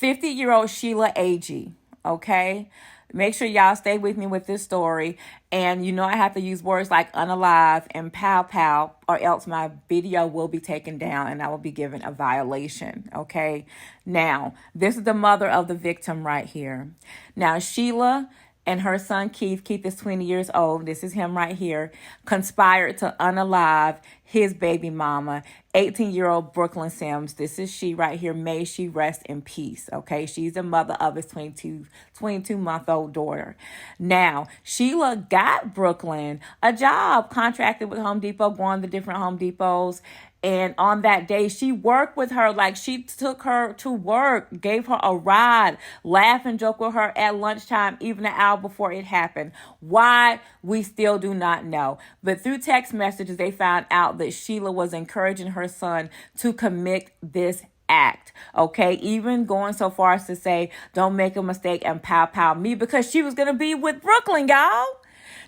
50-year-old Sheila Agee, okay? Make sure y'all stay with me with this story. And you know I have to use words like unalive and pow pow, or else my video will be taken down and I will be given a violation, okay? Now, this is the mother of the victim right here. Now, Sheila and her son Keith is 20 years old, this is him right here, conspired to unalive his baby mama, 18-year-old Brooklyn Sims. This is she right here. May she rest in peace, okay? She's the mother of his 22-month-old daughter. Now, Sheila got Brooklyn a job, contracted with Home Depot, going to different Home Depots. And on that day, she worked with her, like she took her to work, gave her a ride, laugh and joke with her at lunchtime, even an hour before it happened. Why? We still do not know. But through text messages, they found out that Sheila was encouraging her son to commit this act, okay? Even going so far as to say, don't make a mistake and pow pow me, because she was going to be with Brooklyn, y'all.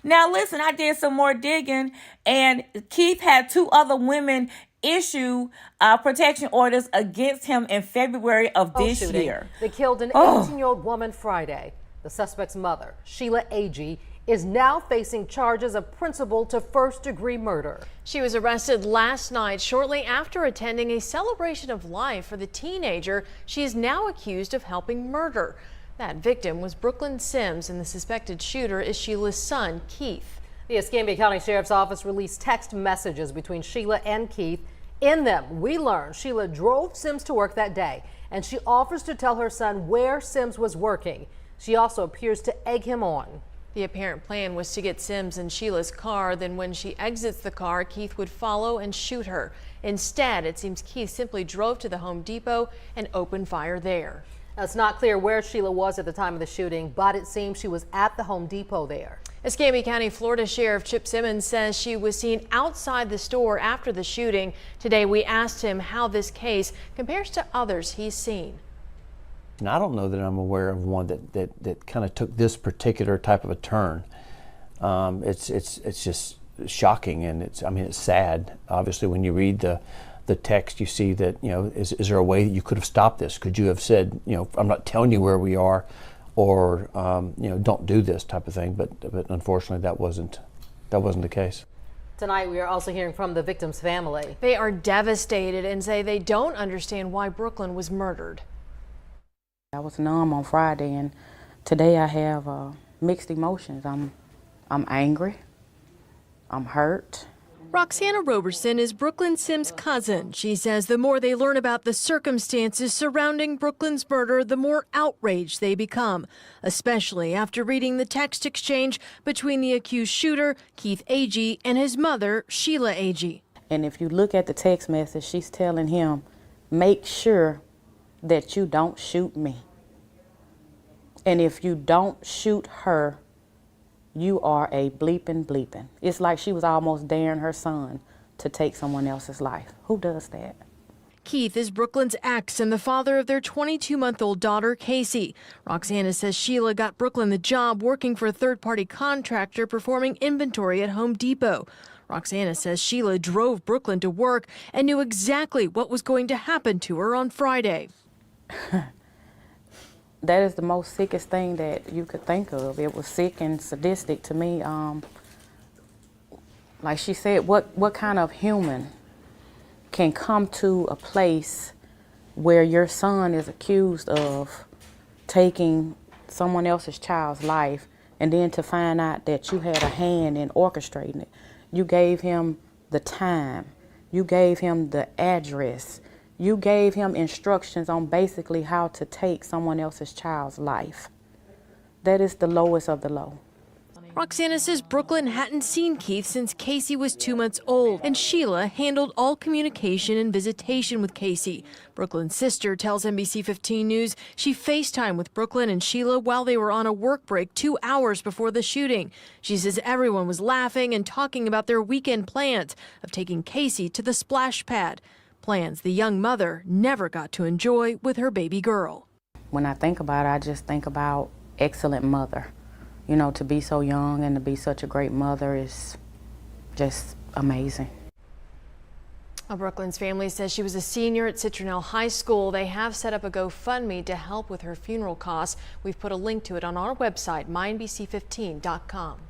Now, listen, I did some more digging, and Keith had 2 other women issue protection orders against him in February of this year. They killed an 18-year-old woman Friday. The suspect's mother, Sheila Agee, is now facing charges of principal to first-degree murder. She was arrested last night shortly after attending a celebration of life for the teenager she is now accused of helping murder. That victim was Brooklyn Sims, and the suspected shooter is Sheila's son, Keith. The Escambia County Sheriff's Office released text messages between Sheila and Keith. In them, we learned Sheila drove Sims to work that day, and she offers to tell her son where Sims was working. She also appears to egg him on. The apparent plan was to get Sims in Sheila's car, then when she exits the car, Keith would follow and shoot her. Instead, it seems Keith simply drove to the Home Depot and opened fire there. Now, it's not clear where Sheila was at the time of the shooting, but it seems she was at the Home Depot there. Escambia County, Florida Sheriff Chip Simmons says she was seen outside the store after the shooting. Today, we asked him how this case compares to others he's seen. And I don't know that I'm aware of one that kind of took this particular type of a turn. It's just shocking, and it's sad. Obviously, when you read the text, you see that, is there a way that you could have stopped this? Could you have said, I'm not telling you where we are, or don't do this type of thing? But unfortunately, that wasn't the case. Tonight, we are also hearing from the victim's family. They are devastated and say they don't understand why Brooklyn was murdered. I was numb on Friday, and today I have mixed emotions. I'm angry. I'm hurt. Roxana Roberson is Brooklyn Sims' cousin. She says the more they learn about the circumstances surrounding Brooklyn's murder, the more outraged they become, especially after reading the text exchange between the accused shooter, Keith Agee, and his mother, Sheila Agee. And if you look at the text message, she's telling him, make sure that you don't shoot me. And if you don't shoot her, you are a bleeping. It's like she was almost daring her son to take someone else's life. Who does that? Keith is Brooklyn's ex and the father of their 22-month-old daughter, Casey. Roxana says Sheila got Brooklyn the job working for a third-party contractor performing inventory at Home Depot. Roxana says Sheila drove Brooklyn to work and knew exactly what was going to happen to her on Friday. That is the most sickest thing that you could think of. It was sick and sadistic to me. Like she said, what kind of human can come to a place where your son is accused of taking someone else's child's life, and then to find out that you had a hand in orchestrating it? You gave him the time. You gave him the address. You gave him instructions on basically how to take someone else's child's life. That is the lowest of the low. Roxana says Brooklyn hadn't seen Keith since Casey was 2 months old, and Sheila handled all communication and visitation with Casey. Brooklyn's sister tells NBC 15 News she FaceTimed with Brooklyn and Sheila while they were on a work break 2 hours before the shooting. She says everyone was laughing and talking about their weekend plans of taking Casey to the splash pad. Plans the young mother never got to enjoy with her baby girl. When I think about it, I just think about excellent mother. You know, to be so young and to be such a great mother is just amazing. Brooklyn's family says she was a senior at Citronelle High School. They have set up a GoFundMe to help with her funeral costs. We've put a link to it on our website, mynbc15.com.